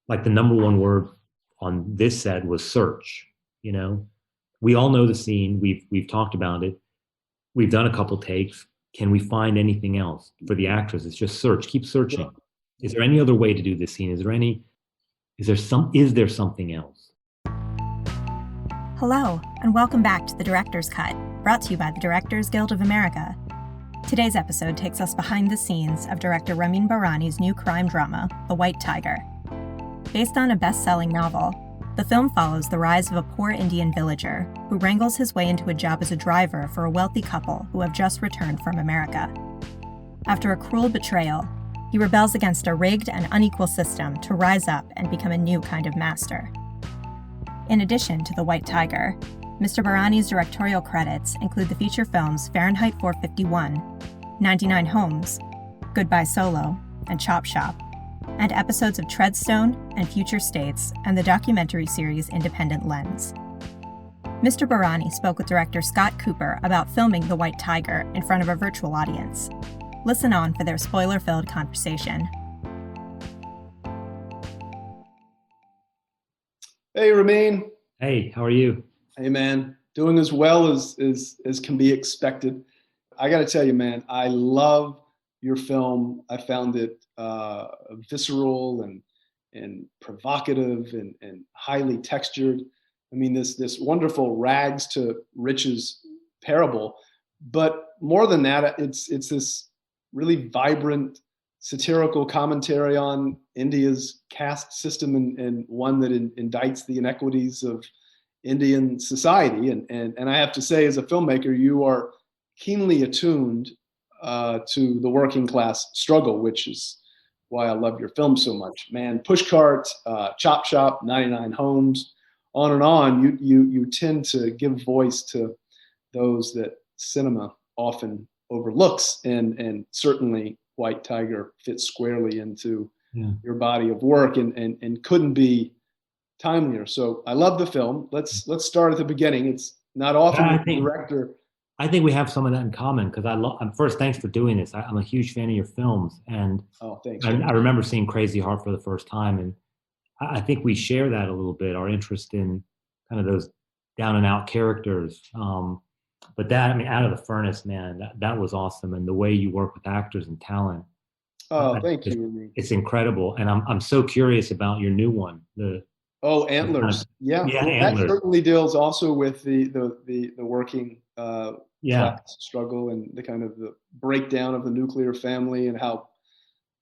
like the number one word on this set was search. You know, we all know the scene. We've talked about it. We've done a couple takes. Can we find anything else for the actress? It's just search. Keep searching. Is there any other way to do this scene? Is there something else? Hello, and welcome back to The Director's Cut, brought to you by the Directors Guild of America. Today's episode takes us behind the scenes of director Ramin Bahrani's new crime drama, The White Tiger. Based on a best-selling novel, the film follows the rise of a poor Indian villager who wrangles his way into a job as a driver for a wealthy couple who have just returned from America. After a cruel betrayal, he rebels against a rigged and unequal system to rise up and become a new kind of master. In addition to The White Tiger, Mr. Bahrani's directorial credits include the feature films Fahrenheit 451, 99 Homes, Goodbye Solo, and Chop Shop, and episodes of Treadstone and Future States and the documentary series Independent Lens. Mr. Bahrani spoke with director Scott Cooper about filming The White Tiger in front of a virtual audience. Listen on for their spoiler-filled conversation. Hey, Ramin. Hey, how are you? Hey, man. Doing as well as can be expected. I got to tell you, man, I love your film. I found it visceral and provocative and highly textured. I mean, this wonderful rags to riches parable. But more than that, it's this really vibrant satirical commentary on India's caste system and one that indicts the inequities of Indian society. And I have to say, as a filmmaker, you are keenly attuned to the working class struggle, which is why I love your film so much. Man, Pushcart, Chop Shop, 99 Homes, on and on. You tend to give voice to those that cinema often overlooks, and certainly White Tiger fits squarely into your body of work and couldn't be timelier. So I love the film. Let's start at the beginning. It's not often the director. I think we have some of that in common because first, thanks for doing this. I'm a huge fan of your films, and thanks. I remember seeing Crazy Heart for the first time, and I think we share that a little bit. Our interest in kind of those down and out characters. But that, I mean, Out of the Furnace, man, that was awesome, and the way you work with actors and talent. Thank you. It's incredible, and I'm so curious about your new one. Antlers. Yeah, Antlers. That certainly deals also with the working class struggle and the kind of the breakdown of the nuclear family and how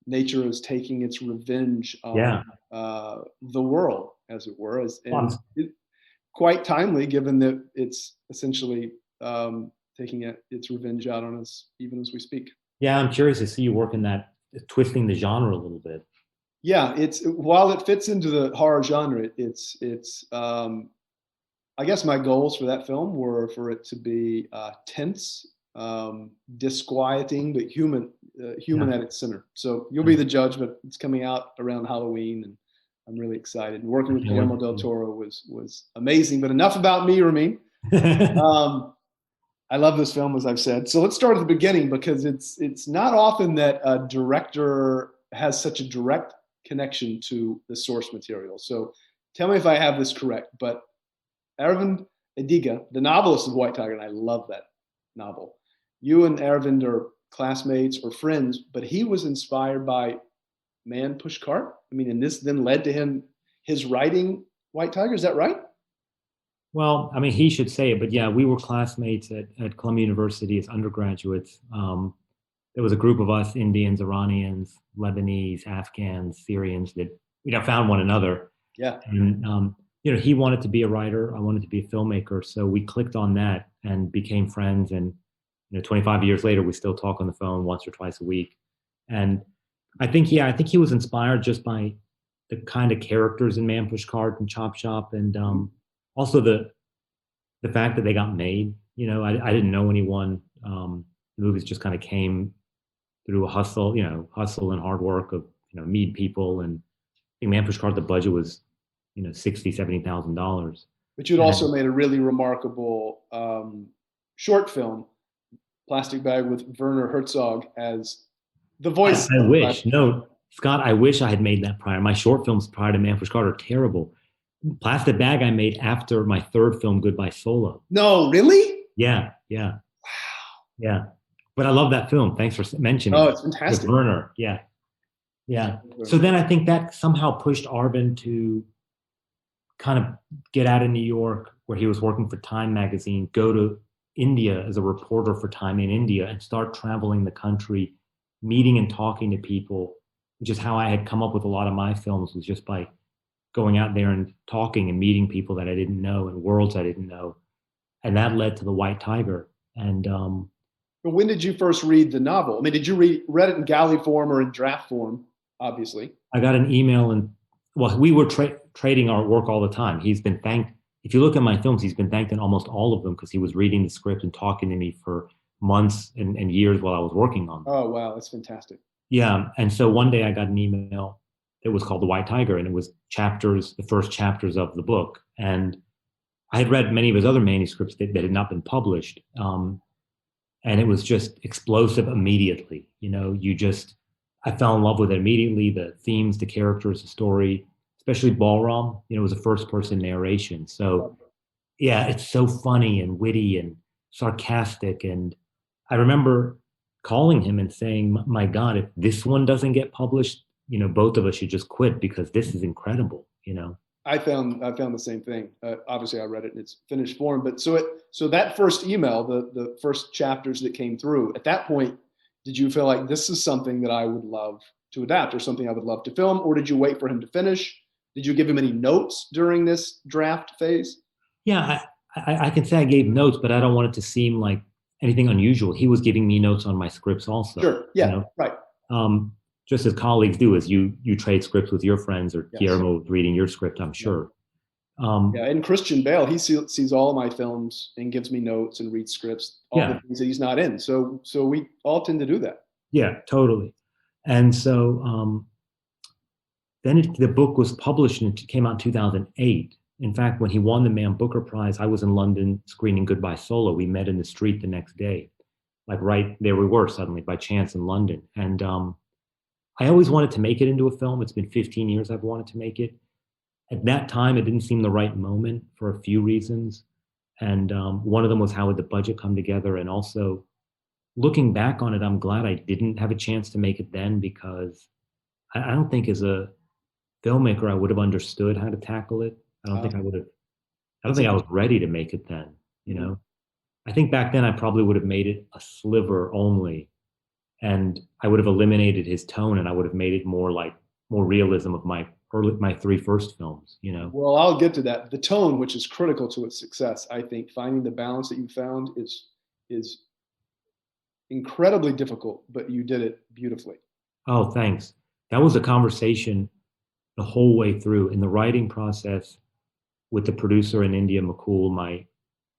nature is taking its revenge on the world, as it were. Quite timely, given that it's essentially taking its revenge out on us even as we speak. Yeah, I'm curious to see you work in that, twisting the genre a little bit. Yeah, while it fits into the horror genre, it's I guess my goals for that film were for it to be tense, disquieting, but human at its center. So you'll be the judge, but it's coming out around Halloween, and I'm really excited. And working with Guillermo del Toro was amazing. But enough about me, Ramin. I love this film, as I've said. So let's start at the beginning, because it's not often that a director has such a direct connection to the source material. So tell me if I have this correct, but Aravind Adiga, the novelist of White Tiger, and I love that novel. You and Aravind are classmates or friends, but he was inspired by Man Pushcart. I mean, and this then led to his writing White Tiger. Is that right? Well, I mean, he should say it, but yeah, we were classmates at Columbia University as undergraduates. There was a group of us, Indians, Iranians, Lebanese, Afghans, Syrians, that found one another. Yeah. And he wanted to be a writer. I wanted to be a filmmaker. So we clicked on that and became friends. And 25 years later, we still talk on the phone once or twice a week. And I think he was inspired just by the kind of characters in Man Pushcart and Chop Shop, and also the fact that they got made. I didn't know anyone. The movies just kind of came through a hustle and hard work of meet people. And I think Man Pushcart, the budget was $60,000-$70,000. But you'd also made a really remarkable short film, Plastic Bag, with Werner Herzog as the voice. I wish. No, Scott, I wish I had made that prior. My short films prior to Man for Scott are terrible. Plastic Bag I made after my third film, Goodbye Solo. No, really? Yeah, yeah, yeah. But I love that film. Thanks for mentioning Oh, it it's with fantastic. Werner. Yeah, yeah. So then I think that somehow pushed Arvin to kind of get out of New York, where he was working for Time magazine, go to India as a reporter for Time in India, and start traveling the country, meeting and talking to people, which is how I had come up with a lot of my films, was just by going out there and talking and meeting people that I didn't know and worlds I didn't know. And that led to The White Tiger. And But when did you first read the novel? I mean, did you read it in galley form or in draft form? Obviously. I got an email, and well, we were trading our work all the time. He's been thanked. If you look at my films, he's been thanked in almost all of them because he was reading the script and talking to me for months and years while I was working on them. Oh wow, that's fantastic. Yeah. And so one day I got an email. It was called The White Tiger, and it was chapters, the first chapters of the book. And I had read many of his other manuscripts that had not been published. And it was just explosive immediately. I fell in love with it immediately. The themes, the characters, the story, especially Ballram, it was a first person narration. So yeah, it's so funny and witty and sarcastic. And I remember calling him and saying, my God, if this one doesn't get published, both of us should just quit because this is incredible. I found the same thing. Obviously, I read it in its finished form. But so that first email, the first chapters that came through, at that point, did you feel like this is something that I would love to adapt or something I would love to film, or did you wait for him to finish? Did you give him any notes during this draft phase? Yeah, I can say I gave notes, but I don't want it to seem like anything unusual. He was giving me notes on my scripts also, Sure. Yeah. Right. um, just as colleagues do, as you trade scripts with your friends, or Yes. Guillermo was reading your script, I'm Yeah. sure. Um, Yeah, and Christian Bale, he sees all of my films and gives me notes and reads scripts, all the yeah, things that he's not in. So we all tend to do that. yeah, totally. And so then the book was published and it came out in 2008. In fact, when he won the Man Booker Prize, I was in London screening Goodbye Solo. We met in the street the next day, like right there we were suddenly by chance in London. And I always wanted to make it into a film. It's been 15 years I've wanted to make it. At that time, it didn't seem the right moment for a few reasons. And one of them was how would the budget come together? And also, looking back on it, I'm glad I didn't have a chance to make it then because I don't think as a filmmaker I would have understood how to tackle it. I don't think I would have. I don't That's think I was interesting. ready to make it then. You Mhm. know, I think back then I probably would have made it a sliver only, and I would have eliminated his tone, and I would have made it more realism of my three first films. Well, I'll get to that. The tone, which is critical to its success, I think finding the balance that you found is incredibly difficult, but you did it beautifully. Oh, thanks. That was a conversation the whole way through in the writing process with the producer in India, Makul,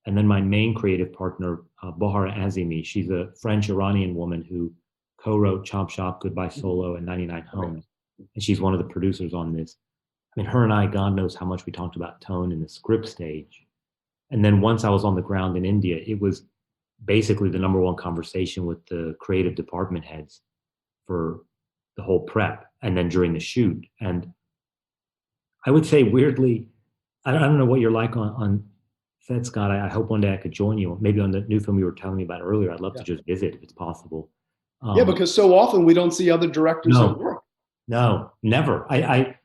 and then my main creative partner, Bahara Azimi. She's a French Iranian woman who co-wrote Chop Shop, Goodbye Solo, and 99 Okay. Homes. And she's one of the producers on this. I mean, her and I, God knows how much we talked about tone in the script stage. And then once I was on the ground in India, it was basically the number one conversation with the creative department heads for the whole prep and then during the shoot. And I would say weirdly, I don't know what you're like on set, Scott. I hope one day I could join you, maybe on the new film you were telling me about earlier. I'd love to Yeah. just visit if it's possible. Yeah, Um, because so often we don't see other directors at no, work. no, never. I,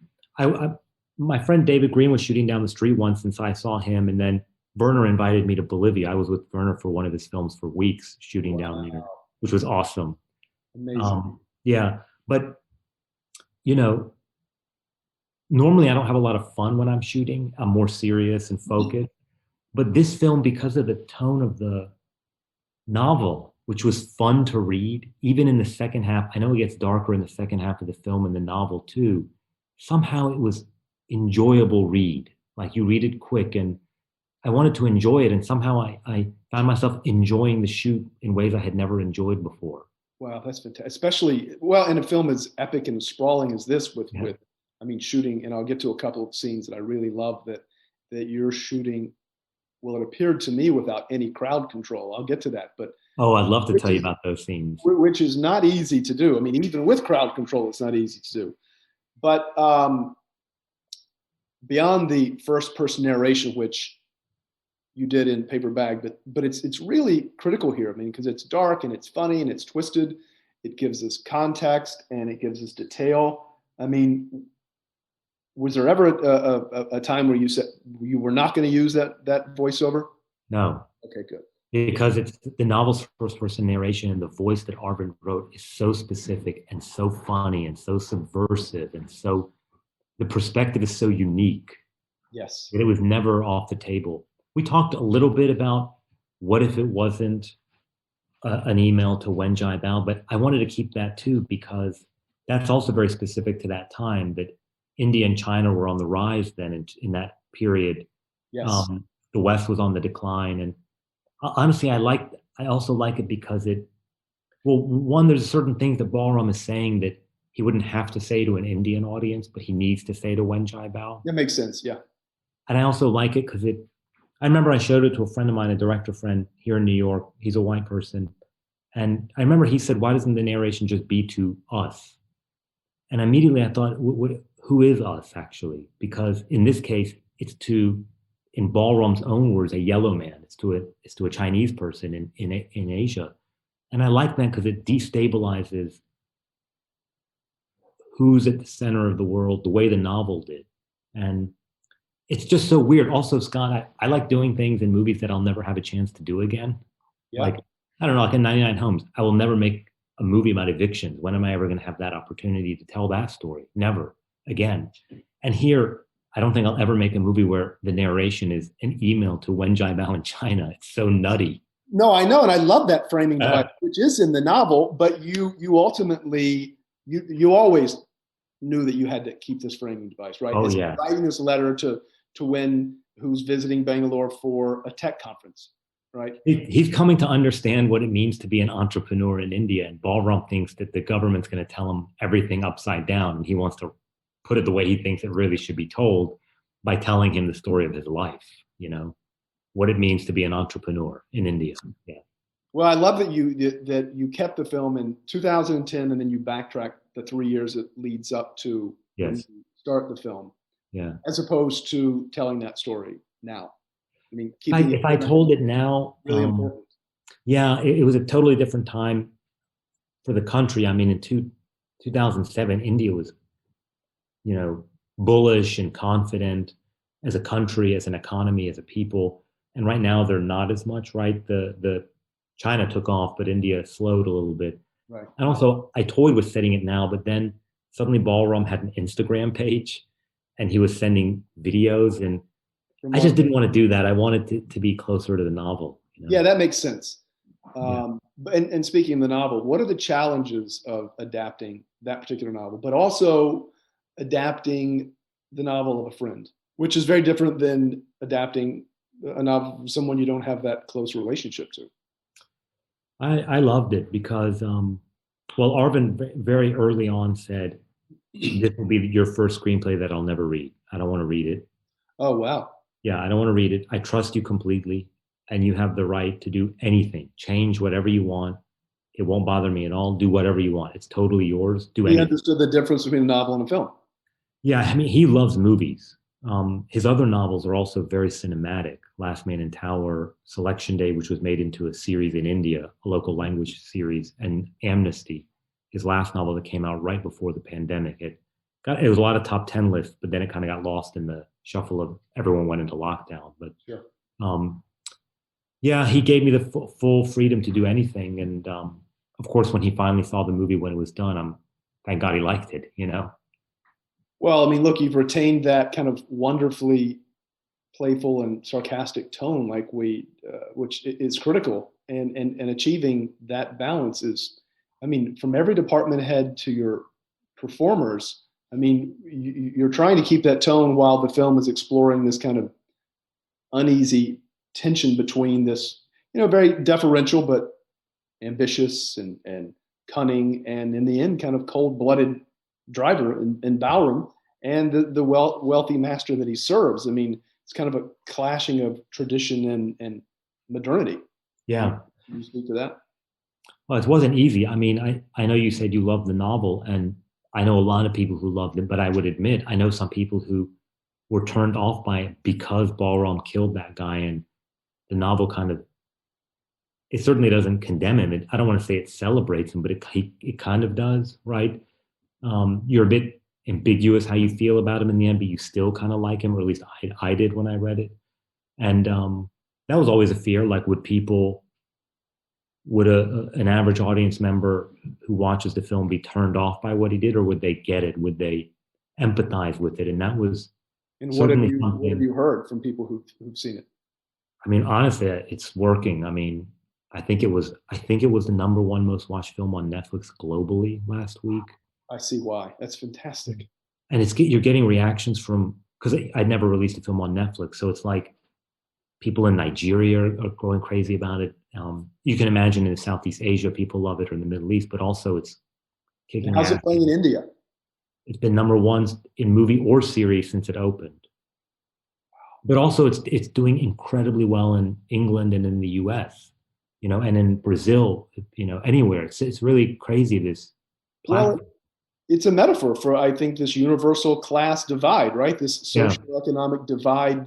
my friend David Green was shooting down the street once, and so I saw him, and then Werner invited me to Bolivia. I was with Werner for one of his films for weeks, shooting down there, Wow, which was awesome. amazing. Yeah, but you know, normally I don't have a lot of fun when I'm shooting. I'm more serious and focused. But this film, because of the tone of the novel, which was fun to read, even in the second half, I know it gets darker in the second half of the film and the novel too. Somehow it was enjoyable read. Like you read it quick, and I wanted to enjoy it. And somehow I found myself enjoying the shoot in ways I had never enjoyed before. Wow, that's fantastic. Especially well in a film as epic and sprawling as this, Yeah. I mean, shooting. And I'll get to a couple of scenes that I really love that you're shooting. Well, it appeared to me without any crowd control. I'll get to that, but Oh, I'd love to which tell you is about those scenes. which is not easy to do. I mean, even with crowd control, it's not easy to do. But beyond the first person narration, which you did in Paper Bag, but it's really critical here. I mean, because it's dark and it's funny and it's twisted. It gives us context and it gives us detail. I mean, was there ever a time where you said you were not going to use that voiceover? No, Okay, good. because it's the novel's first person narration and the voice that Arvin wrote is so specific and so funny and so subversive and so the perspective is so unique Yes. that it was never off the table. We talked a little bit about what if it wasn't an email to Wen Jiabao, but I wanted to keep that too because that's also very specific to that time that India and China were on the rise then in that period. Yes. Um, the West was on the decline, and honestly, I also like it because well, one, there's certain things that Ballroom is saying that he wouldn't have to say to an Indian audience, but he needs to say to Wen Jiabao. That makes sense. Yeah. And I also like it because I remember I showed it to a friend of mine, a director friend here in New York. He's a white person. And I remember he said, why doesn't the narration just be to us? And immediately I thought, who is us actually? Because in this case, it's in Ballroom's own words, a yellow man. It's to a Chinese person in Asia. And I like that because it destabilizes who's at the center of the world the way the novel did. And it's just so weird. Also, Scott, I like doing things in movies that I'll never have a chance to do again. Yeah. Like, I don't know, like in 99 Homes, I will never make a movie about evictions. When am I ever going to have that opportunity to tell that story? Never again. And here, I don't think I'll ever make a movie where the narration is an email to Wen Jiabao in China. It's so nutty. No, I know, and I love that framing device, which is in the novel. But you ultimately you always knew that you had to keep this framing device, right? Oh, It's yeah. writing this letter to Wen, who's visiting Bangalore for a tech conference, right? He's coming to understand what it means to be an entrepreneur in India. And Ballroom thinks that the government's going to tell him everything upside down. And he wants to put it the way he thinks it really should be told by telling him the story of his life, what it means to be an entrepreneur in India. Yeah. Well, I love that you kept the film in 2010 and then you backtrack the 3 years it leads up to when Yes. you start the film, Yeah. as opposed to telling that story now. I mean, If I told it now, really important. yeah, it was a totally different time for the country. I mean, in 2007, India was, bullish and confident as a country, as an economy, as a people. And right now, they're not as much, right? The China took off, but India slowed a little bit. Right. And also, I toyed with setting it now, but then suddenly Ballroom had an Instagram page, and he was sending videos, and I just didn't want to do that. I wanted to be closer to the novel. Yeah, that makes sense. Yeah. And speaking of the novel, what are the challenges of adapting that particular novel, but also adapting the novel of a friend, which is very different than adapting a novel from someone you don't have that close relationship to? I loved it because, well, Arvin very early on said, this will be your first screenplay that I'll never read. I don't want to read it. Oh, wow. Yeah, I don't want to read it. I trust you completely, and you have the right to do anything, change whatever you want. It won't bother me at all. Do whatever you want. It's totally yours. Do He anything. understood the difference between a novel and a film. Yeah, I mean, he loves movies. His other novels are also very cinematic. Last Man in Tower, Selection Day, which was made into a series in India, a local language series, and Amnesty, his last novel that came out right before the pandemic. It was a lot of top 10 lists, but then it kind of got lost in the shuffle of everyone went into lockdown. But Sure. yeah, he gave me the full freedom to do anything. And of course, when he finally saw the movie when it was done, thank God he liked it, Well, I mean, look, you've retained that kind of wonderfully playful and sarcastic tone, which is critical, and achieving that balance is, I mean, from every department head to your performers. I mean, you're trying to keep that tone while the film is exploring this kind of uneasy tension between this, very deferential but ambitious and cunning, and in the end, kind of cold-blooded driver in Bowram, and the wealthy master that he serves. I mean, it's kind of a clashing of tradition and modernity. Yeah. Can you speak to that? Well, it wasn't easy. I mean, I know you said you loved the novel, and I know a lot of people who loved it, but I would admit, I know some people who were turned off by it because Ballram killed that guy, and the novel kind of, it certainly doesn't condemn him. I don't want to say it celebrates him, but it kind of does, right? You're a bit ambiguous how you feel about him in the end, but you still kind of like him, or at least I did when I read it. And that was always a fear. Like, would an average audience member who watches the film be turned off by what he did, or would they get it? Would they empathize with it? And that was And certainly what have something. you heard from people who've seen it? I mean, honestly, it's working. I mean, I think it was the number one most watched film on Netflix globally last week. I see why. That's fantastic. And you're getting reactions from, because I'd never released a film on Netflix, so it's like people in Nigeria are going crazy about it. You can imagine in Southeast Asia, people love it, or in the Middle East, but also it's And kicking how's ass. it playing in India? It's been number one in movie or series since it opened. But also it's doing incredibly well in England and in the US, and in Brazil, anywhere. It's really crazy, this Well, platform. it's a metaphor for, I think, this universal class divide, right? This Yeah, socioeconomic divide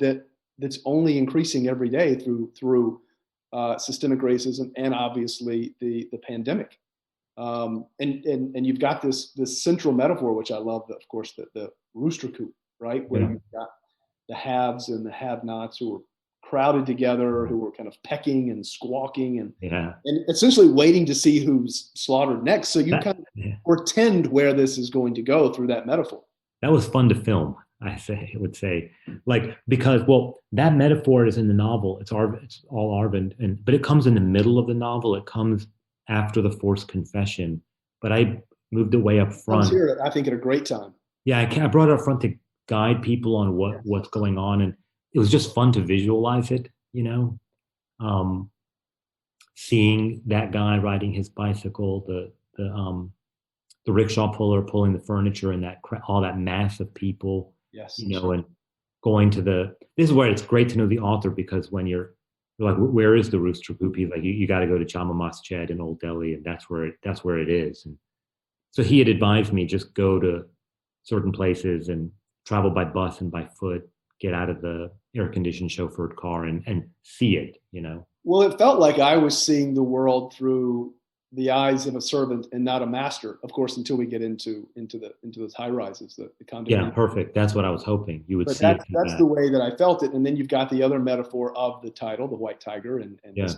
that's only increasing every day through systemic racism and obviously the pandemic. And you've got this central metaphor, which I love, of course, the rooster coop, right, where yeah, you've got the haves and the have-nots who are crowded together, who are kind of pecking and squawking yeah. and essentially waiting to see who's slaughtered next. So you That, kind of yeah. portend where this is going to go through that metaphor. That was fun to film. I would say, like, because, well, that metaphor is in the novel. It's all Arvin, but it comes in the middle of the novel. It comes after the forced confession. But I moved it way up Comes front. here, I think, at a great time. Yeah, I brought it up front to guide people on Yeah. what's going on, and it was just fun to visualize it. Um, Seeing that guy riding his bicycle, the rickshaw puller pulling the furniture, and all that mass of people, Yes. and going to the. This is where it's great to know the author, because when you're like, where is the rooster coop? He's like, you got to go to Jama Masjid in Old Delhi, and that's where it is. And so he had advised me, just go to certain places and travel by bus and by foot, get out of the air conditioned chauffeured car, and see it. Well, it felt like I was seeing the world through the eyes of a servant and not a master. Of course, until we get into those high rises, the Yeah, condominium. perfect. That's what I was hoping you would But see it through that's that. the way that I felt it. And then you've got the other metaphor of the title, the white tiger, and Yeah, this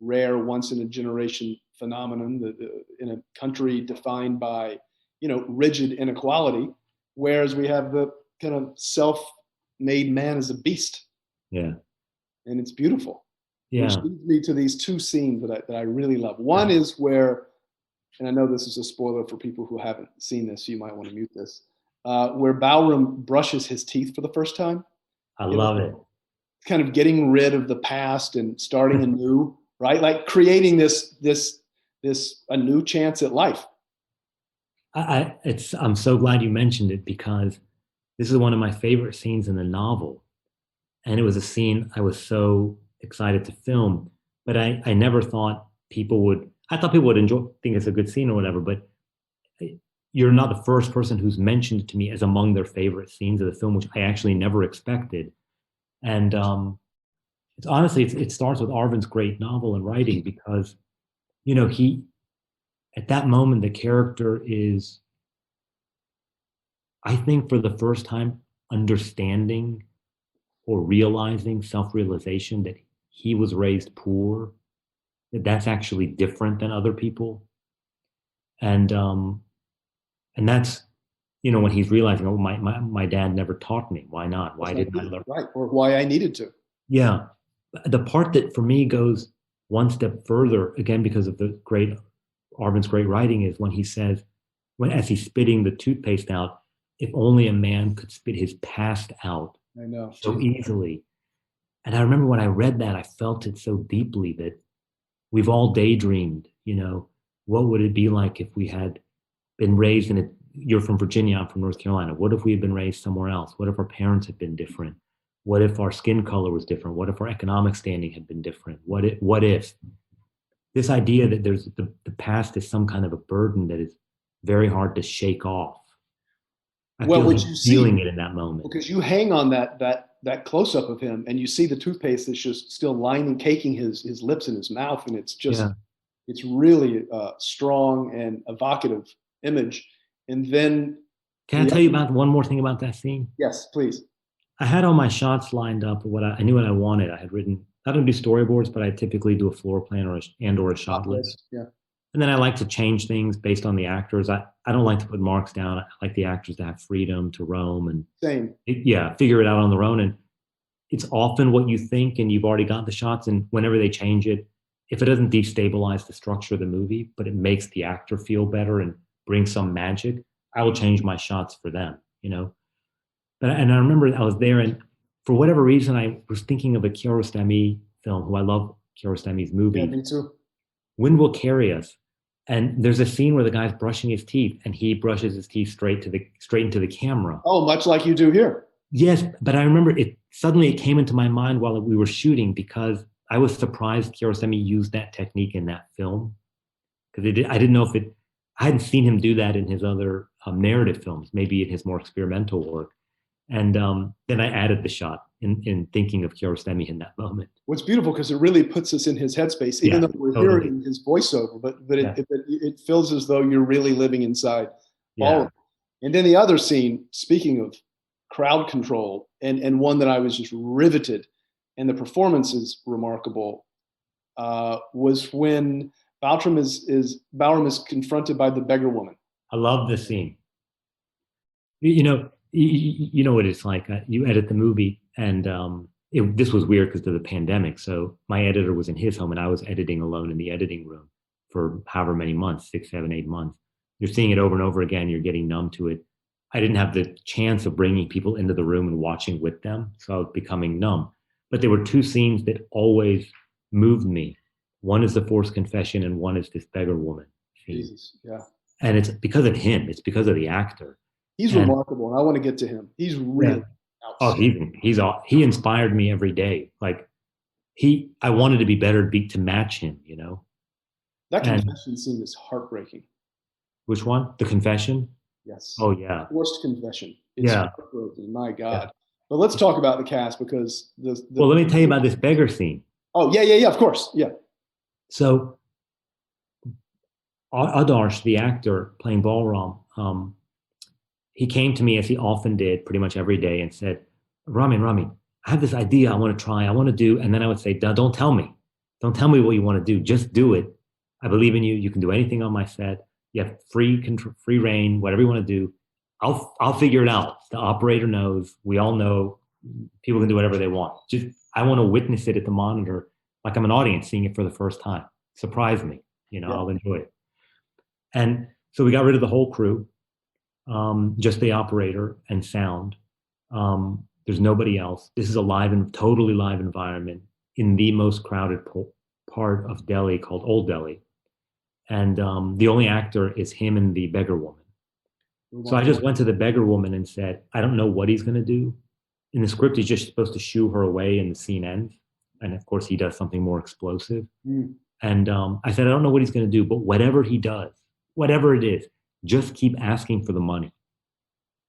rare, once in a generation phenomenon in a country defined by rigid inequality, whereas we have the kind of self-made man as a beast, yeah, and it's beautiful. Which yeah. leads me to these two scenes that I really love. One is where, and I know this is a spoiler for people who haven't seen this, so you might want to mute this, where Balram brushes his teeth for the first time. I You know, love it. kind of getting rid of the past and starting anew, right? Like creating this a new chance at life. I'm so glad you mentioned it, because this is one of my favorite scenes in the novel, and it was a scene I was so excited to film. But I never thought people would. I thought people would think it's a good scene or whatever. But you're not the first person who's mentioned it to me as among their favorite scenes of the film, which I actually never expected. And it's honestly, it starts with Arvin's great novel and writing, because he, at that moment, the character is, I think, for the first time, understanding or realizing, self-realization, that he was raised poor, that that's actually different than other people. And that's, when he's realizing, oh, my dad never taught me. Why not? Why didn't I learn? Right, or why I needed to. Yeah. The part that for me goes one step further, again, because of Arvin's great writing, is when he says, as he's spitting the toothpaste out, if only a man could spit his past out I know. so easily. And I remember when I read that, I felt it so deeply, that we've all daydreamed, what would it be like if we had been raised in a, you're from Virginia, I'm from North Carolina. What if we had been raised somewhere else? What if our parents had been different? What if our skin color was different? What if our economic standing had been different? What if? this idea that there's the past is some kind of a burden that is very hard to shake off. I Well, feel what him you see, feeling it in that moment. because you hang on that close up of him, and you see the toothpaste that's just still lining, caking his lips and his mouth, and Yeah. it's really a strong and evocative image. And then Can I the tell you about one more thing about that scene? yes, please. I had all my shots lined up. I knew what I wanted. I had written. I don't do storyboards, but I typically do a floor plan or a shot Top list. list. Yeah, And then I like to change things based on the actors. I don't like to put marks down. I like the actors to have freedom to roam and same. yeah, figure it out on their own. And it's often what you think, and you've already got the shots. And whenever they change it, if it doesn't destabilize the structure of the movie, but it makes the actor feel better and bring some magic, I will change my shots for them. You know. And I remember I was there, and for whatever reason, I was thinking of a Kiarostami film, who I love Kiarostami's Yeah, movies. me too. Wind Will Carry Us. And there's a scene where the guy's brushing his teeth, and he brushes his teeth straight into the camera. Oh, much like you do here. Yes, but I remember it came into my mind while we were shooting because I was surprised Kiarostami used that technique in that film because I didn't know I hadn't seen him do that in his other narrative films, maybe in his more experimental work. And then I added the shot in thinking of Kiarostami in that moment. What's beautiful, because it really puts us in his headspace, even Yeah, though we're totally. hearing his voiceover, but Yeah, it feels as though you're really living inside all of yeah. it. And then the other scene, speaking of crowd control, and one that I was just riveted, and the performance is remarkable, was when Bowram is confronted by the beggar woman. I love this scene. You know what it's like. You edit the movie, and this was weird because of the pandemic. So my editor was in his home, and I was editing alone in the editing room for however many months, 6, 7, 8 months. You're seeing it over and over again. You're getting numb to it. I didn't have the chance of bringing people into the room and watching with them, so I was becoming numb. But there were two scenes that always moved me. One is the forced confession, and one is this beggar woman scene. Jesus, yeah. And it's because of him. It's because of the actor. He's And remarkable, and I want to get to him. He's yeah. really Oh, outstanding. he inspired me every day. Like I wanted to be better to match him. You know. That And confession scene is heartbreaking. which one? The confession. Yes. Oh yeah, Forced confession. It's yeah, heartbreaking. My yeah. God. But let's talk about the cast, because Well, let me tell you about this beggar scene. oh yeah, of course. Yeah. So Adarsh, the actor playing Balram, he came to me as he often did, pretty much every day, and said, Ramin, I have this idea I want to try, I want to do. And then I would say, don't tell me. Don't tell me what you want to do. Just do it. I believe in you. You can do anything on my set. You have free reign, whatever you want to do. I'll figure it out. The operator knows. We all know. People can do whatever they want. Just I want to witness it at the monitor, like I'm an audience seeing it for the first time. Surprise me. Yeah. I'll enjoy it. And so we got rid of the whole crew, just the operator and sound. There's nobody else. This is a totally live environment in the most crowded part of Delhi called Old Delhi. And the only actor is him and the beggar woman. So I just went to the beggar woman and said, I don't know what he's going to do. In the script, he's just supposed to shoo her away and the scene ends. And of course, he does something more explosive. Mm. And I said, I don't know what he's going to do, but whatever he does, whatever it is, just keep asking for the money.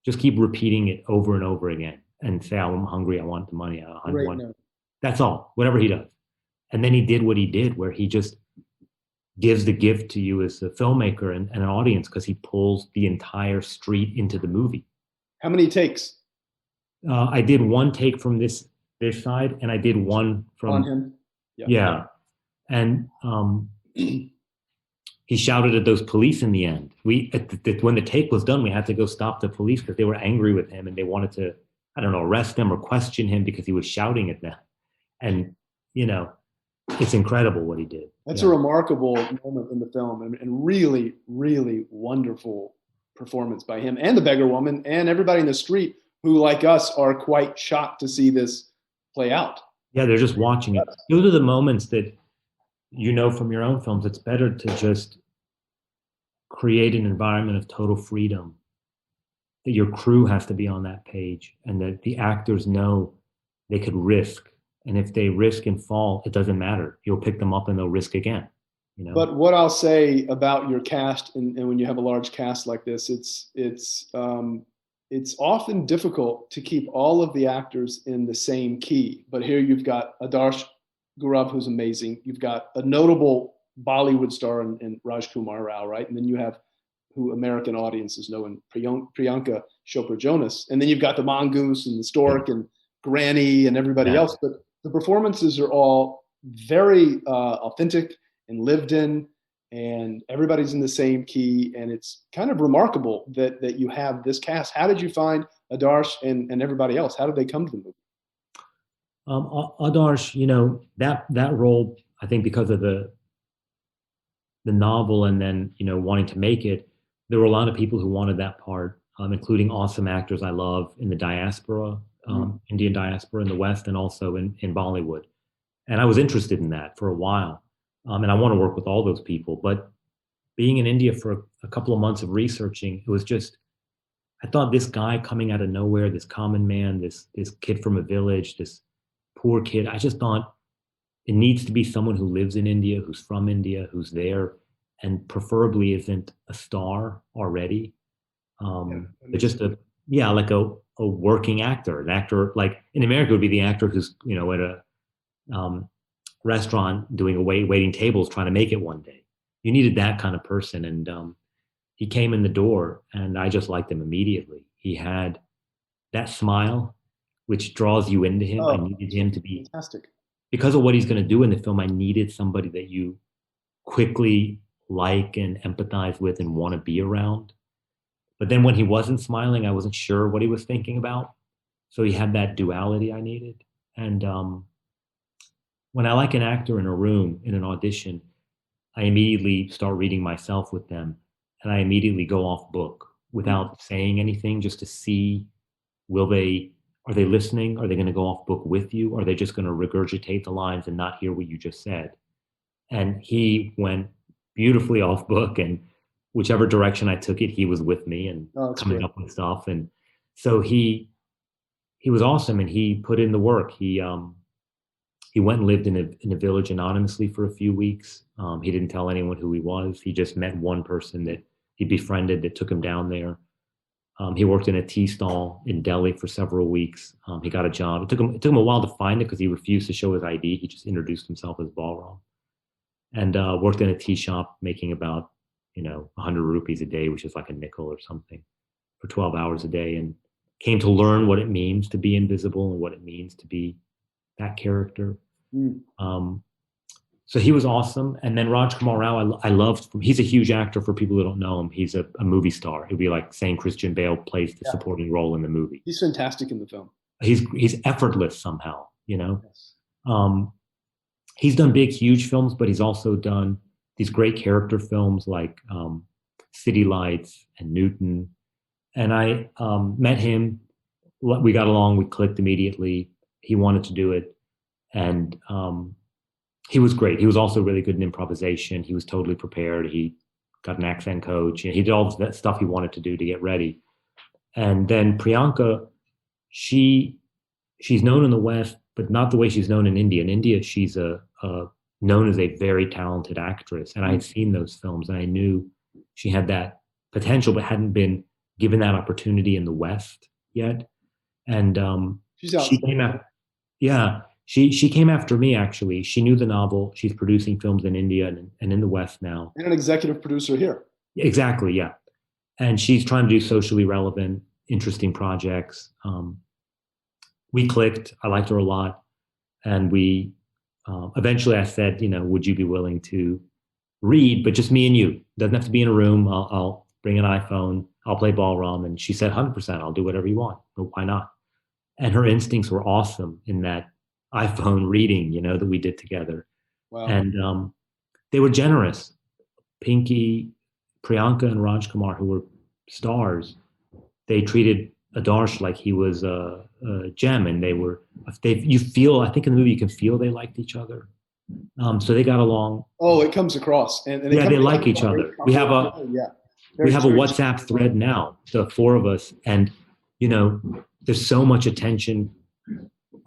Just keep repeating it over and over again and say, I'm hungry. I want the money. That's all, whatever he does. And then he did what he did, where he just gives the gift to you as a filmmaker and an audience, because he pulls the entire street into the movie. How many takes I did one take from this side, and I did one from on him? Yeah. And he shouted at those police in the end. When the take was done, we had to go stop the police because they were angry with him and they wanted to, I don't know, arrest him or question him because he was shouting at them. And, it's incredible what he did. That's a remarkable moment in the film, and really, really wonderful performance by him and the beggar woman and everybody in the street who, like us, are quite shocked to see this play out. Yeah, they're just watching it. Those are the moments that from your own films. It's better to just create an environment of total freedom, that your crew has to be on that page and that the actors know they could risk. And if they risk and fall, it doesn't matter. You'll pick them up and they'll risk again. But what I'll say about your cast, and when you have a large cast like this, it's often difficult to keep all of the actors in the same key. But here you've got Adarsh Gaurav, who's amazing. You've got a notable Bollywood star in Raj Kumar Rao, right? And then you have who American audiences know in Priyanka Chopra Jonas. And then you've got the mongoose and the stork and Granny and everybody else. But the performances are all very authentic and lived in, and everybody's in the same key. And it's kind of remarkable that you have this cast. How did you find Adarsh and everybody else? How did they come to the movie? Adarsh, that role, I think because of the novel and then, wanting to make it, there were a lot of people who wanted that part, including awesome actors I love in the diaspora, Indian diaspora in the West, and also in Bollywood. And I was interested in that for a while. And I want to work with all those people. But being in India for a couple of months of researching, it was just, I thought this guy coming out of nowhere, this common man, this kid from a village, this poor kid, I just thought it needs to be someone who lives in India, who's from India, who's there, and preferably isn't a star already. But just like a working actor, an actor like in America would be the actor who's, at a restaurant doing waiting tables trying to make it one day. You needed that kind of person. And he came in the door and I just liked him immediately. He had that smile, which draws you into him. I needed him to be fantastic. Because of what he's going to do in the film, I needed somebody that you quickly like and empathize with and want to be around. But then when he wasn't smiling, I wasn't sure what he was thinking about. So he had that duality I needed. And when I like an actor in a room, in an audition, I immediately start reading myself with them. And I immediately go off book without saying anything, just to see, are they listening? Are they going to go off book with you? Are they just going to regurgitate the lines and not hear what you just said? And he went beautifully off book, and whichever direction I took it, he was with me and coming up with stuff. And so he was awesome, and he put in the work. He went and lived in a village anonymously for a few weeks. He didn't tell anyone who he was. He just met one person that he befriended that took him down there. He worked in a tea stall in Delhi for several weeks. He got a job. It took him a while to find it because he refused to show his ID. He just introduced himself as Balram, and worked in a tea shop making about 100 rupees a day, which is like a nickel or something, for 12 hours a day, and came to learn what it means to be invisible and what it means to be that character. So he was awesome. And then Raj Kumar Rao, I loved. He's a huge actor for people who don't know him. He's a movie star. It'd be like saying Christian Bale plays the supporting role in the movie. He's fantastic in the film. He's effortless somehow, Yes. He's done big, huge films, but he's also done these great character films like City Lights and Newton. And I met him. We got along. We clicked immediately. He wanted to do it. And he was great. He was also really good in improvisation. He was totally prepared. He got an accent coach. He did all that stuff he wanted to do to get ready. And then Priyanka, she's known in the West, but not the way she's known in India. In India, she's known as a very talented actress. And I had seen those films, and I knew she had that potential, but hadn't been given that opportunity in the West yet. And she came out. Yeah. She came after me, actually. She knew the novel. She's producing films in India and in the West now. And an executive producer here. Exactly, yeah. And she's trying to do socially relevant, interesting projects. We clicked. I liked her a lot. And we eventually I said, would you be willing to read, but just me and you? Doesn't have to be in a room. I'll bring an iPhone. I'll play Ballroom. And she said, 100%, I'll do whatever you want. But why not? And her instincts were awesome in that iPhone reading, that we did together. Wow. And they were generous. Pinky, Priyanka, and Raj Kumar, who were stars, they treated Adarsh like he was a gem, and you feel, I think in the movie you can feel they liked each other. So they got along. Oh, it comes across. And they like each other. We have a WhatsApp thread now, the four of us, and there's so much attention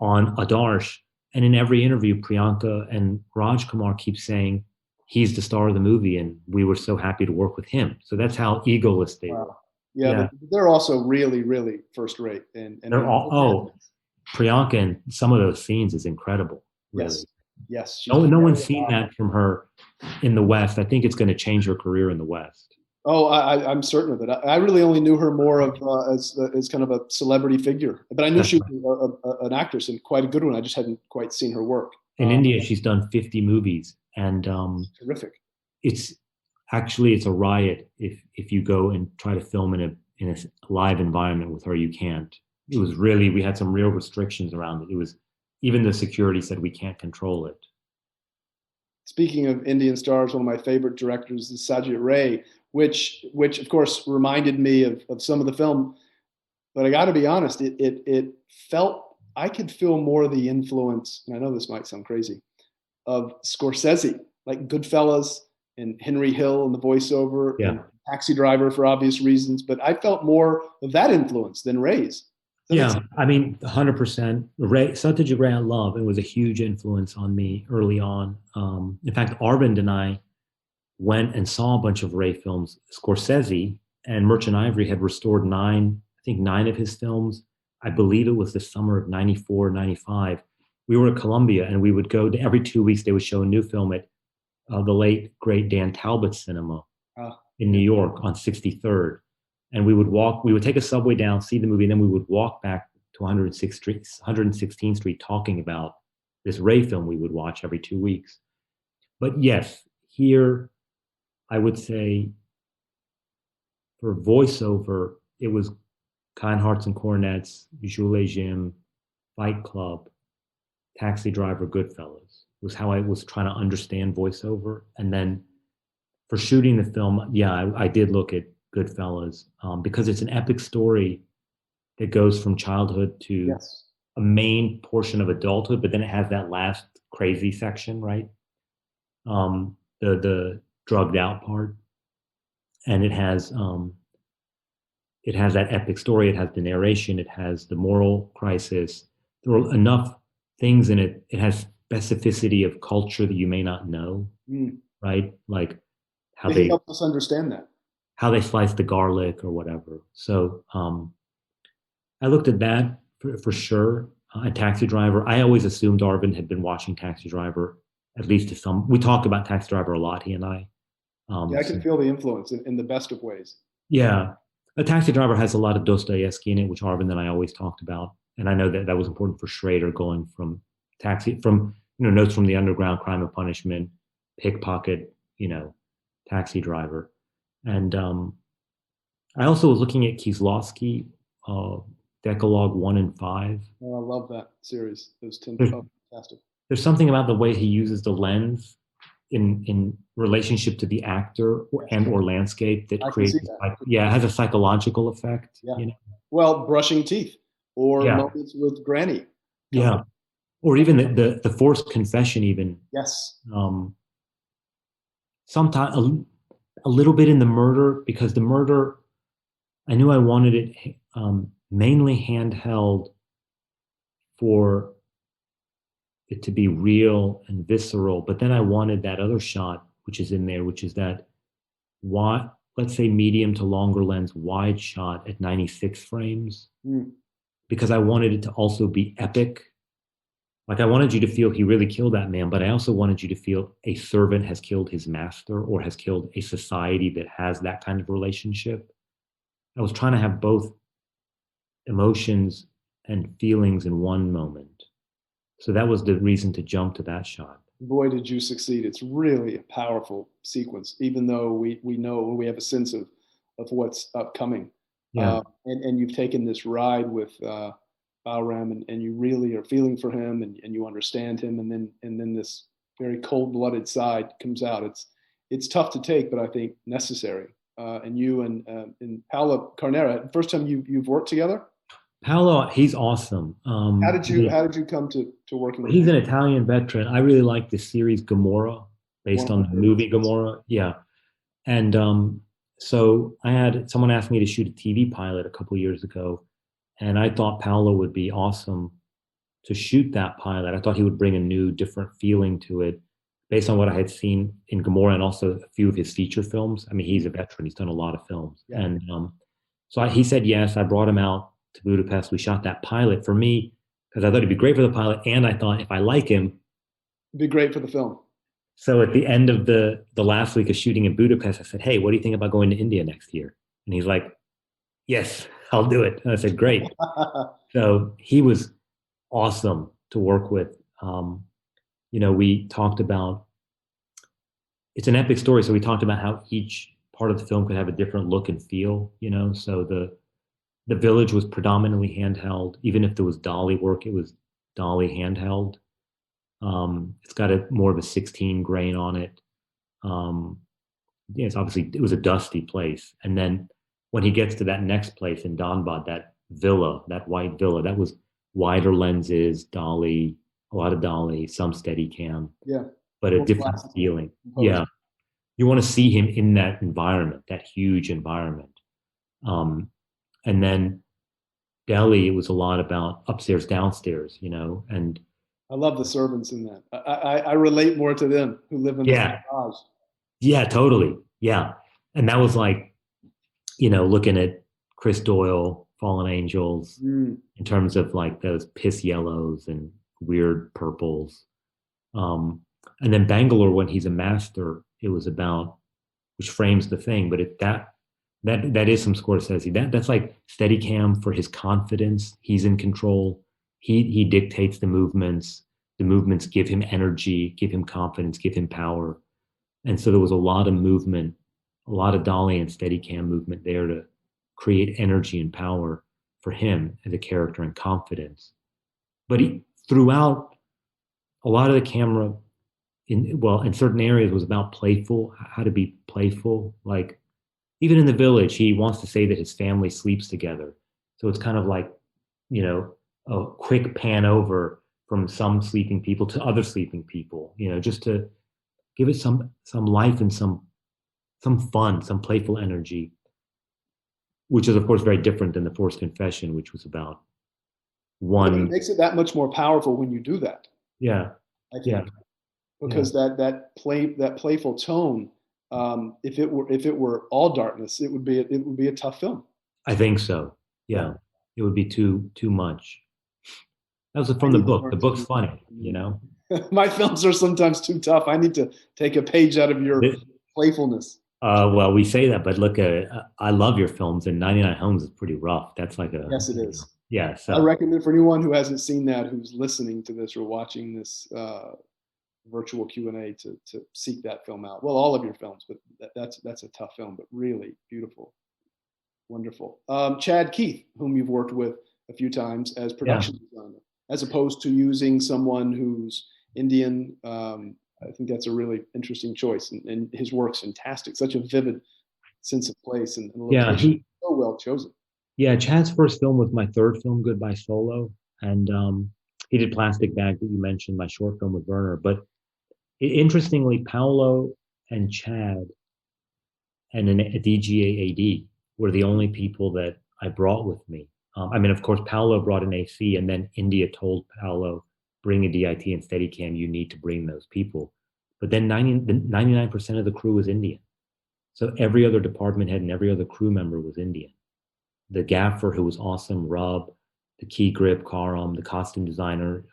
on Adarsh, and in every interview, Priyanka and Raj Kumar keep saying, he's the star of the movie, and we were so happy to work with him. So that's how egoless they were. Wow. Yeah, Yeah, but they're also really, really first rate. they're all. Oh, Priyanka in some of those scenes is incredible. Really, yes, yes, she's no very one's seen that from her in the West. I think it's going to change her career in the West. Oh, I'm certain of it. I really only knew her more of as kind of a celebrity figure, but I knew That's she right. was an actress and quite a good one. I just hadn't quite seen her work. In India, she's done 50 movies, and Terrific. it's it's a riot if you go and try to film in a live environment with her. You can't. It was really, we had some real restrictions around it. It was, even the security said we can't control it. Speaking of Indian stars, one of my favorite directors is Sajid Ray, which of course reminded me of some of the film. But I got to be honest, it felt I could feel more of the influence, and I know this might sound crazy, of Scorsese, like Goodfellas and Henry Hill and the voiceover and Yeah. Taxi Driver for obvious reasons. But I felt more of that influence than Ray's. Does that make Yeah, sense? I mean, 100%. Satyajit Ray I love, and was a huge influence on me early on. In fact, Arvind and I went and saw a bunch of Ray films. Scorsese and Merchant Ivory had restored I think nine of his films. I believe it was the summer of 94, 95. We were at Columbia, and we would go to, every 2 weeks, they would show a new film at the late, great Dan Talbot Cinema in New Yeah. York on 63rd. And we would take a subway down, see the movie, and then we would walk back to 116th Street talking about this Ray film we would watch every 2 weeks. But yes, here I would say for voiceover, it was Kind Hearts and Coronets, Jules Jim, Fight Club, Taxi Driver, Goodfellas was how I was trying to understand voiceover. And then for shooting the film, yeah, I did look at Goodfellas because it's an epic story that goes from childhood to Yes. a main portion of adulthood, but then it has that last crazy section, right? The drugged out part, and it has that epic story. It has the narration. It has the moral crisis. There are enough things in it. It has specificity of culture that you may not know, Mm. right? Like how He they helped us understand that. slice the garlic or whatever. So I looked at that for sure. A Taxi Driver. I always assumed Arvind had been watching Taxi Driver, at least to some. We talked about Taxi Driver a lot, he and I. Yeah, I So, can feel the influence in the best of ways. yeah, a Taxi Driver has a lot of Dostoevsky in it, which Arvind and I always talked about, and I know that that was important for Schrader, going from Notes from the Underground, Crime and Punishment, Pickpocket, Taxi Driver, and I also was looking at Kieslowski, uh, Decalogue 1 and 5. Oh, I love that series. Those 10, There's, oh, fantastic. there's something about the way he uses the lens in relationship to the actor or landscape that I can creates see that. yeah, it has a psychological effect. Yeah. Well, brushing teeth or Yeah, moments with Granny come yeah, to or even the forced confession, even yes. um, sometimes a little bit in the murder, because the murder, I knew I wanted it mainly handheld for it to be real and visceral. But then I wanted that other shot, which is in there, which is that wide, let's say medium to longer lens wide shot at 96 frames, Mm. because I wanted it to also be epic. Like I wanted you to feel he really killed that man, but I also wanted you to feel a servant has killed his master or has killed a society that has that kind of relationship. I was trying to have both emotions and feelings in one moment. So that was the reason to jump to that shot. Boy, did you succeed. It's really a powerful sequence, even though we know we have a sense of what's upcoming. Yeah. And you've taken this ride with Balram and you really are feeling for him and you understand him and then this very cold-blooded side comes out. It's tough to take, but I think necessary. And you and Paolo Carnera, first time you've worked together. Paolo, he's awesome. How did you come to working with He's him? an Italian veteran. I really like the series Gomorrah, One based of on my the movie favorites. Gomorrah. Yeah. And so I had someone asked me to shoot a TV pilot a couple years ago, and I thought Paolo would be awesome to shoot that pilot. I thought he would bring a new, different feeling to it. based on what I had seen in Gomorrah and also a few of his feature films. I mean, he's a veteran; he's done a lot of films, Yeah. and he said yes. I brought him out to Budapest. We shot that pilot for me because I thought it'd be great for the pilot, and I thought if I like him, It'd be great for the film. so at the end of the last week of shooting in Budapest, I said, "Hey, what do you think about going to India next year?" And he's like, "Yes, I'll do it." And I said, "Great." So he was awesome to work with. We talked about it's an epic story, so we talked about how each part of the film could have a different look and feel. So the village was predominantly handheld. Even if there was dolly work, it was dolly handheld. It's got a more of a 16 grain on it. Yeah, it was a dusty place. And then when he gets to that next place in Donbad, that villa, that white villa, that was wider lenses, dolly, a lot of dolly, some steady cam, Yeah. but a More different classic. feeling. Composed. Yeah. You want to see him in that environment, that huge environment. And then Delhi, it was a lot about upstairs, downstairs, and I love the servants in that. I relate more to them who live in the yeah, garage. yeah, totally. Yeah. And that was like, looking at Chris Doyle, Fallen Angels, in terms of like those piss yellows and weird purples. And then Bangalore, when he's a master, it was about, which frames the thing, but that is some Scorsese. That's like Steadicam for his confidence. He's in control. He dictates the movements. The movements give him energy, give him confidence, give him power. And so there was a lot of movement, a lot of dolly and Steadicam movement there to create energy and power for him as a character and confidence. But throughout, a lot of the camera in certain areas was about playful, how to be playful. Like even in the village, he wants to say that his family sleeps together. So it's kind of like, a quick pan over from some sleeping people to other sleeping people, just to give it some life and some fun, some playful energy, which is of course very different than the Forced Confession, which was about But it one. makes it that much more powerful when you do that. Yeah, I think yeah, because that playful tone, if it were all darkness, it would be a tough film. I think so. Yeah, it would be too much. That was I from the need to book. learn The to book's do funny. My films are sometimes too tough. I need to take a page out of your playfulness. Well, we say that, but look, I love your films, and 99 Homes is pretty rough. That's like Yes, it is. yeah. I So recommend for anyone who hasn't seen that, who's listening to this or watching this virtual Q&A, to seek that film out. Well, all of your films, but that's a tough film, but really beautiful, wonderful. Chad Keith, whom you've worked with a few times as production designer, as opposed to using someone who's Indian. I think that's a really interesting choice, and his work's fantastic. Such a vivid sense of place and location. So well chosen. Yeah, Chad's first film was my third film, Goodbye Solo, and he did Plastic Bag that you mentioned, my short film with Werner. But interestingly, Paolo and Chad and a DGA AD were the only people that I brought with me. I mean, of course, Paolo brought an AC, and then India told Paolo, bring a DIT and Steadicam, you need to bring those people. But then 99% of the crew was Indian. So every other department head and every other crew member was Indian. The gaffer, who was awesome, Rob, the key grip, Karam, the costume designer,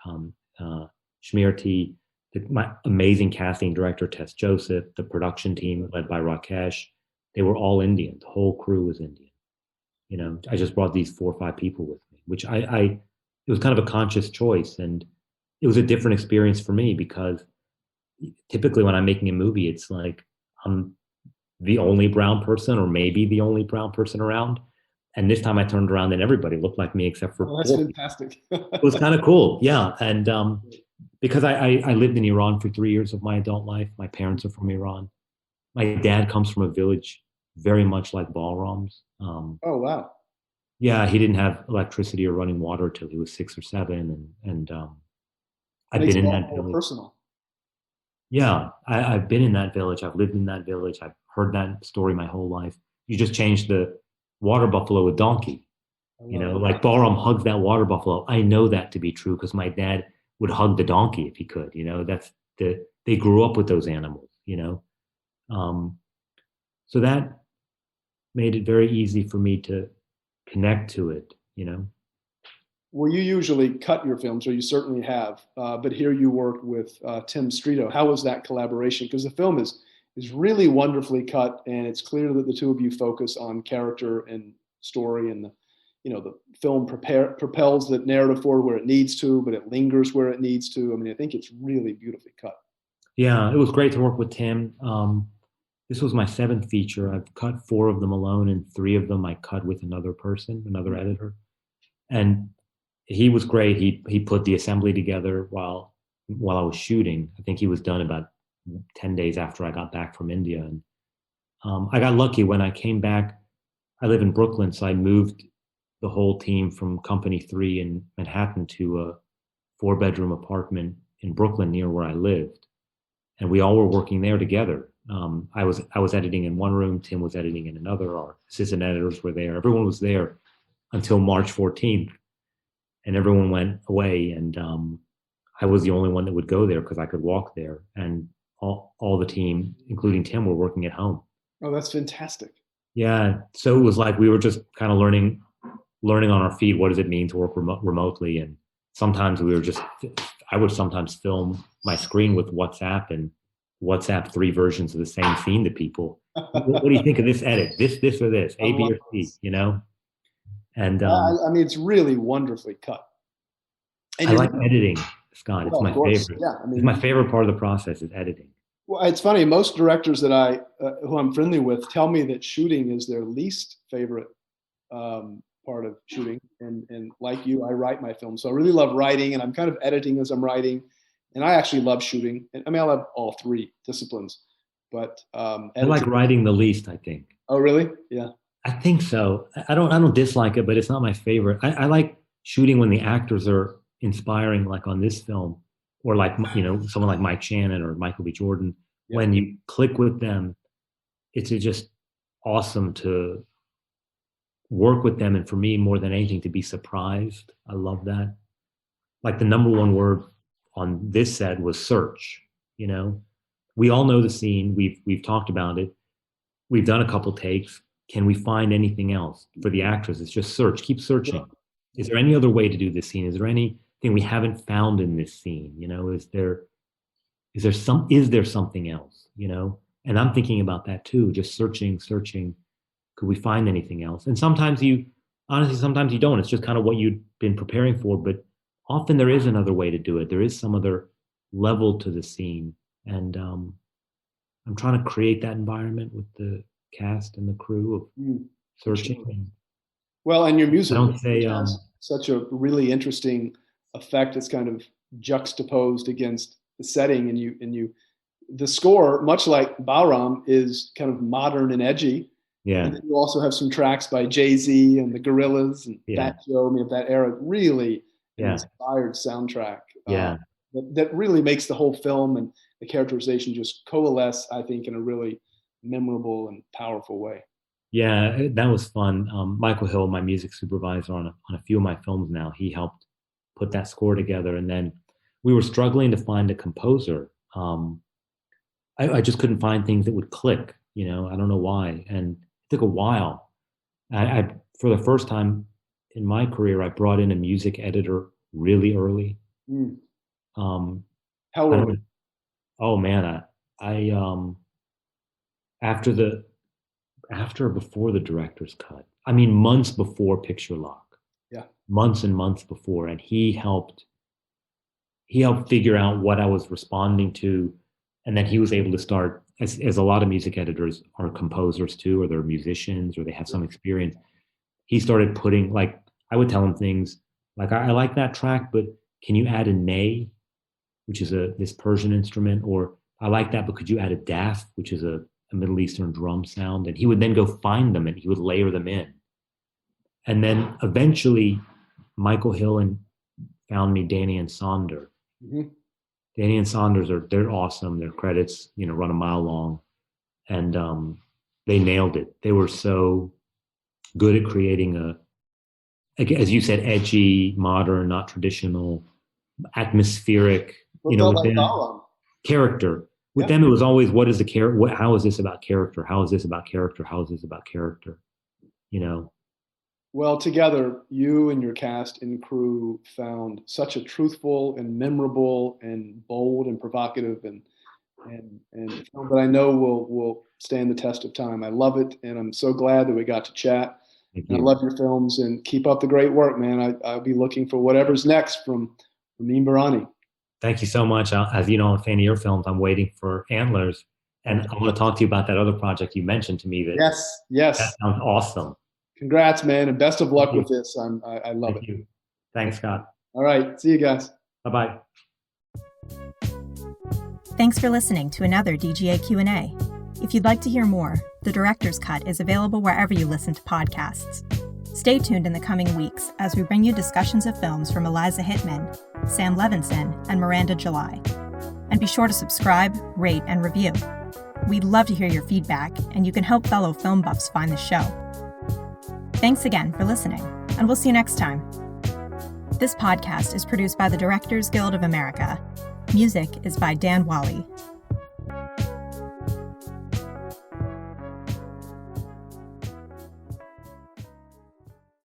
Shmirti, my amazing casting director, Tess Joseph, the production team led by Rakesh, they were all Indian. The whole crew was Indian. I just brought these 4 or 5 people with me, which it was kind of a conscious choice. And it was a different experience for me because typically when I'm making a movie, it's like I'm the only brown person or maybe the only brown person around. And this time I turned around and everybody looked like me except for that's fantastic. It was kind of cool. Yeah. And because I lived in Iran for 3 years of my adult life. My parents are from Iran. My dad comes from a village very much like Balram's. Oh, wow. Yeah, he didn't have electricity or running water till he was 6 or 7. And I've been in that village. Personal. Yeah, I've been in that village. I've lived in that village. I've heard that story my whole life. You just changed the water buffalo with donkey. Like Balram hugs that water buffalo. I know that to be true because my dad would hug the donkey if he could. That's they grew up with those animals, you know. Um, so that made it very easy for me to connect to it, you know. Well, you usually cut your films, or you certainly have, but here you worked with Tim Strito. How was that collaboration? Because the film is really wonderfully cut, and it's clear that the two of you focus on character and story, and the film propels the narrative forward where it needs to, but it lingers where it needs to. I mean, I think it's really beautifully cut. Yeah, it was great to work with Tim. This was my seventh feature. I've cut four of them alone, and three of them I cut with another person, another editor. And he was great. He put the assembly together while I was shooting. I think he was done about 10 days after I got back from India. And I got lucky when I came back. I live in Brooklyn, so I moved the whole team from Company 3 in Manhattan to a four-bedroom apartment in Brooklyn near where I lived. And we all were working there together. I was editing in one room, Tim was editing in another, our assistant editors were there. Everyone was there until March 14th, and everyone went away. And I was the only one that would go there because I could walk there. And all the team, including Tim, were working at home. Oh, that's fantastic. Yeah. So it was like we were just kind of learning on our feet. What does it mean to work remotely? And sometimes I would sometimes film my screen with WhatsApp and WhatsApp three versions of the same scene to people. What do you think of this edit? This, or this, A, B, or C, you know? And I mean, it's really wonderfully cut. And I like editing, Scott. It's my favorite. Yeah, I mean, it's my favorite part of the process is editing. Well, it's funny. Most directors that who I'm friendly with tell me that shooting is their least favorite part of shooting. And like you, I write my film, so I really love writing, and I'm kind of editing as I'm writing. And I actually love shooting. I mean, I love all three disciplines, but I like writing the least, I think. Oh, really? Yeah. I think so. I don't dislike it, but it's not my favorite. I like shooting when the actors are inspiring, like on this film, or like someone like Mike Shannon or Michael B. Jordan. Yeah. When you click with them, it's just awesome to work with them, and for me, more than anything, to be surprised. I love that. Like the number one word on this set was search. You know, we all know the scene. We've talked about it. We've done a couple takes. Can we find anything else? For the actress, it's just search. Keep searching. Is there any other way to do this scene? Is there anything we haven't found in this scene? You know, is there something else? You know, and I'm thinking about that too. Just searching. Could we find anything else? And sometimes you don't. It's just kind of what you've been preparing for. But often there is another way to do it. There is some other level to the scene, and I'm trying to create that environment with the cast and the crew of searching. Well, and your music I don't say has such a really interesting effect. It's kind of juxtaposed against the setting, and the score, much like Bahram, is kind of modern and edgy. Yeah. And then you also have some tracks by Jay-Z and the Gorillaz and Fat Joe. I mean, of that era, really inspired soundtrack. Yeah. That really makes the whole film and the characterization just coalesce, I think, in a really memorable and powerful way. Yeah, that was fun. Michael Hill, my music supervisor on a few of my films now, he helped put that score together. And then we were struggling to find a composer. I just couldn't find things that would click. You know, I don't know why. And it took a while. I for the first time in my career, I brought in a music editor really early. How early? Oh man, I after or before the director's cut. I mean, months before picture lock. Yeah. Months and months before, and he helped figure out what I was responding to, and then he was able to start, as a lot of music editors are composers too, or they're musicians, or they have some experience. He started putting, like, I would tell him things like, I like that track, but can you add a ney, which is this Persian instrument, or I like that, but could you add a daf, which is a Middle Eastern drum sound? And he would then go find them and he would layer them in. And then eventually Michael Hill found me Danny and Sonder. Mm-hmm. Danny and Saunders they're awesome. Their credits, run a mile long, and they nailed it. They were so good at creating as you said, edgy, modern, not traditional, atmospheric. Like Bahram. character. With them, it was always, what is the character? How is this about character? How is this about character? How is this about character? You know? Well, together, you and your cast and crew found such a truthful and memorable and bold and provocative and a film that I know will stand the test of time. I love it, and I'm so glad that we got to chat. Thank And I you. love your films, and keep up the great work, man. I'll be looking for whatever's next from Ramin Bahrani. Thank you so much. As you know, I'm a fan of your films. I'm waiting for Antlers, and I want to talk to you about that other project you mentioned to me. That Yes. sounds awesome. Congrats, man, and best of luck Thank you. with this. I love Thank it. you. Thanks, Scott. All right, see you guys. Bye-bye. Thanks for listening to another DGA Q&A. If you'd like to hear more, The Director's Cut is available wherever you listen to podcasts. Stay tuned in the coming weeks as we bring you discussions of films from Eliza Hittman, Sam Levinson, and Miranda July. And be sure to subscribe, rate, and review. We'd love to hear your feedback, and you can help fellow film buffs find the show. Thanks again for listening, and we'll see you next time. This podcast is produced by the Directors Guild of America. Music is by Dan Wally.